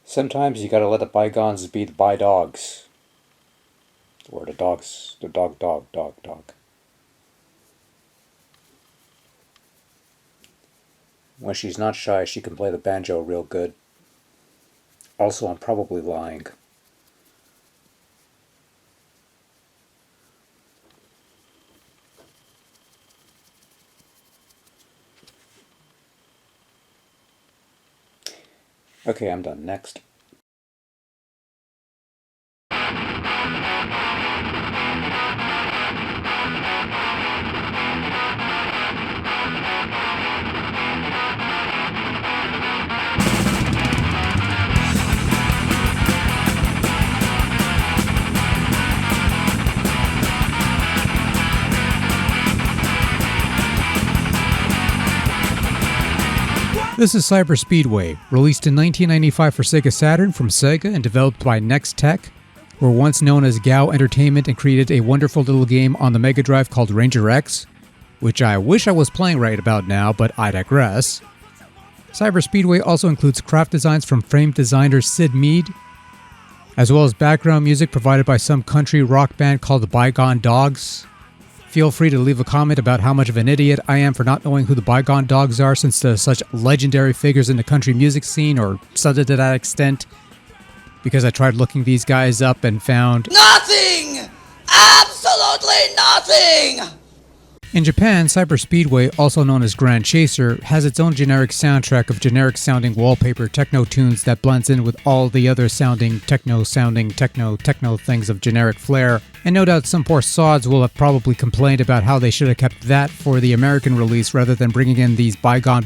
Sometimes you gotta let the bygones be the bydogs. Or the dogs. The dog. When she's not shy, she can play the banjo real good. Also, I'm probably lying. Okay, I'm done. Next. This is Cyber Speedway, released in 1995 for Sega Saturn from Sega and developed by Next Tech, were once known as GAO Entertainment and created a wonderful little game on the Mega Drive called Ranger X, which I wish I was playing right about now, but I digress. Cyber Speedway also includes craft designs from famed designer Sid Mead, as well as background music provided by some country rock band called the Bygone Dogs. Feel free to leave a comment about how much of an idiot I am for not knowing who the Bygone Dogs are, since they're such legendary figures in the country music scene, or something to that extent. Because I tried looking these guys up and found nothing! Absolutely nothing! In Japan, Cyber Speedway, also known as Grand Chaser, has its own generic soundtrack of generic-sounding wallpaper techno tunes that blends in with all the other techno things of generic flair, and no doubt some poor sods will have probably complained about how they should have kept that for the American release rather than bringing in these bygone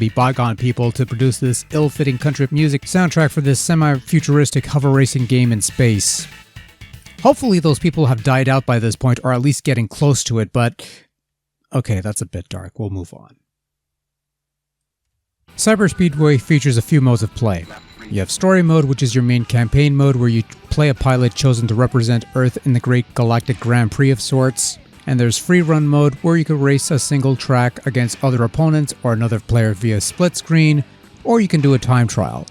people to produce this ill-fitting country music soundtrack for this semi-futuristic hover racing game in space. Hopefully those people have died out by this point, or at least getting close to it, but okay, that's a bit dark. We'll move on. Cyber Speedway features a few modes of play. You have Story Mode, which is your main campaign mode, where you play a pilot chosen to represent Earth in the Great Galactic Grand Prix of sorts. And there's Free Run Mode, where you can race a single track against other opponents or another player via split screen, or you can do a time trial.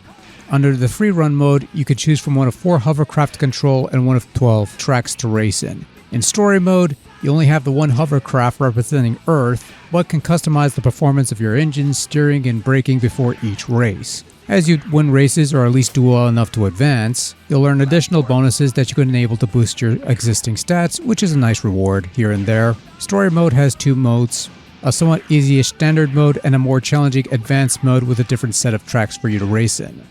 Under the Free Run Mode, you can choose from one of 4 hovercraft to control and one of 12 tracks to race in. In Story Mode, you only have the one hovercraft representing Earth, but can customize the performance of your engine, steering, and braking before each race. As you win races, or at least do well enough to advance, you'll earn additional bonuses that you can enable to boost your existing stats, which is a nice reward here and there. Story Mode has 2 modes, a somewhat easy-ish standard mode and a more challenging advanced mode with a different set of tracks for you to race in.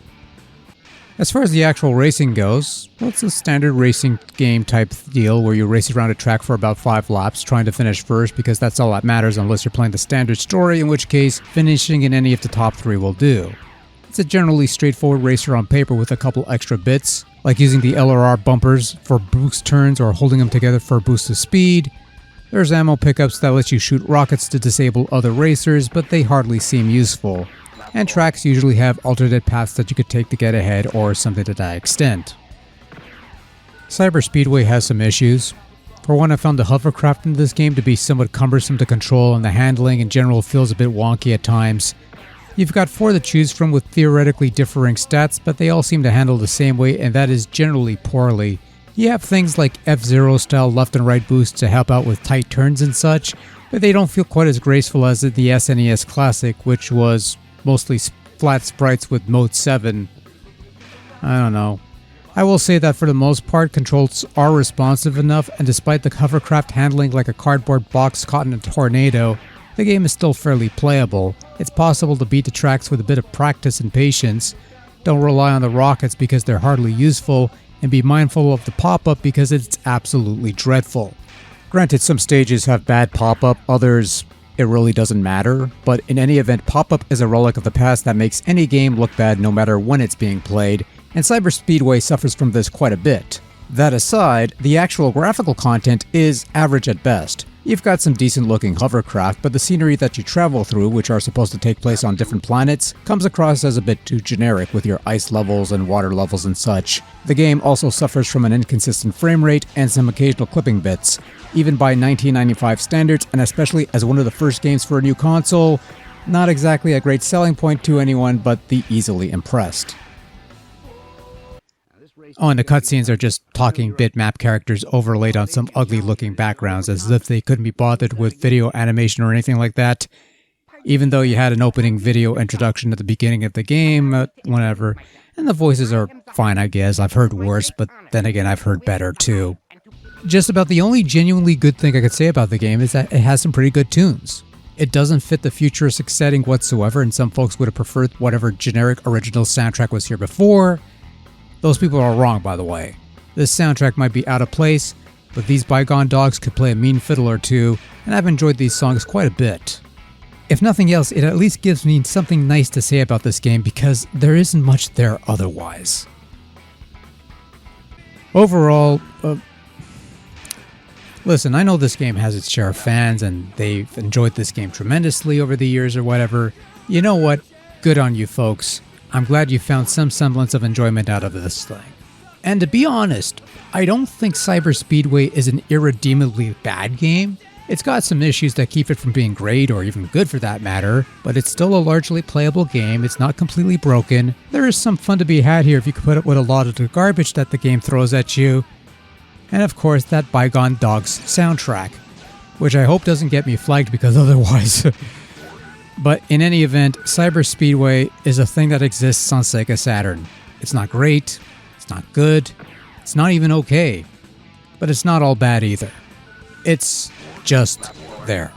As far as the actual racing goes, well, it's a standard racing game type deal where you race around a track for about 5 laps trying to finish first, because that's all that matters unless you're playing the standard story, in which case finishing in any of the top 3 will do. It's a generally straightforward racer on paper with a couple extra bits, like using the LRR bumpers for boost turns or holding them together for a boost of speed. There's ammo pickups that let you shoot rockets to disable other racers, but they hardly seem useful. And tracks usually have alternate paths that you could take to get ahead, or something to that extent. Cyber Speedway has some issues. For one, I found the hovercraft in this game to be somewhat cumbersome to control, and the handling in general feels a bit wonky at times. You've got 4 to choose from with theoretically differing stats, but they all seem to handle the same way, and that is generally poorly. You have things like F-Zero style left and right boosts to help out with tight turns and such, but they don't feel quite as graceful as the SNES Classic, which was mostly flat sprites with Mode 7. I don't know. I will say that for the most part, controls are responsive enough, and despite the hovercraft handling like a cardboard box caught in a tornado, the game is still fairly playable. It's possible to beat the tracks with a bit of practice and patience. Don't rely on the rockets because they're hardly useful, and be mindful of the pop-up because it's absolutely dreadful. Granted, some stages have bad pop-up, others it really doesn't matter, but in any event, pop-up is a relic of the past that makes any game look bad no matter when it's being played, and Cyber Speedway suffers from this quite a bit. That aside, the actual graphical content is average at best. You've got some decent looking hovercraft, but the scenery that you travel through, which are supposed to take place on different planets, comes across as a bit too generic with your ice levels and water levels and such. The game also suffers from an inconsistent frame rate and some occasional clipping bits. Even by 1995 standards, and especially as one of the first games for a new console, not exactly a great selling point to anyone but the easily impressed. Oh, and the cutscenes are just talking bitmap characters overlaid on some ugly looking backgrounds as if they couldn't be bothered with video animation or anything like that. Even though you had an opening video introduction at the beginning of the game, whatever. And the voices are fine, I guess. I've heard worse, but then again, I've heard better too. Just about the only genuinely good thing I could say about the game is that it has some pretty good tunes. It doesn't fit the futuristic setting whatsoever, and some folks would have preferred whatever generic original soundtrack was here before. Those people are wrong, by the way. This soundtrack might be out of place, but these bygone dogs could play a mean fiddle or two, and I've enjoyed these songs quite a bit. If nothing else, it at least gives me something nice to say about this game because there isn't much there otherwise. Overall, listen, I know this game has its share of fans and they've enjoyed this game tremendously over the years or whatever. You know what? Good on you folks. I'm glad you found some semblance of enjoyment out of this thing. And to be honest, I don't think Cyber Speedway is an irredeemably bad game. It's got some issues that keep it from being great or even good for that matter, but it's still a largely playable game. It's not completely broken. There is some fun to be had here if you could put up with a lot of the garbage that the game throws at you. And of course, that Bygone Dogs soundtrack, which I hope doesn't get me flagged because otherwise. But in any event, Cyber Speedway is a thing that exists on Sega Saturn. It's not great, it's not good, it's not even okay, but it's not all bad either. It's just there.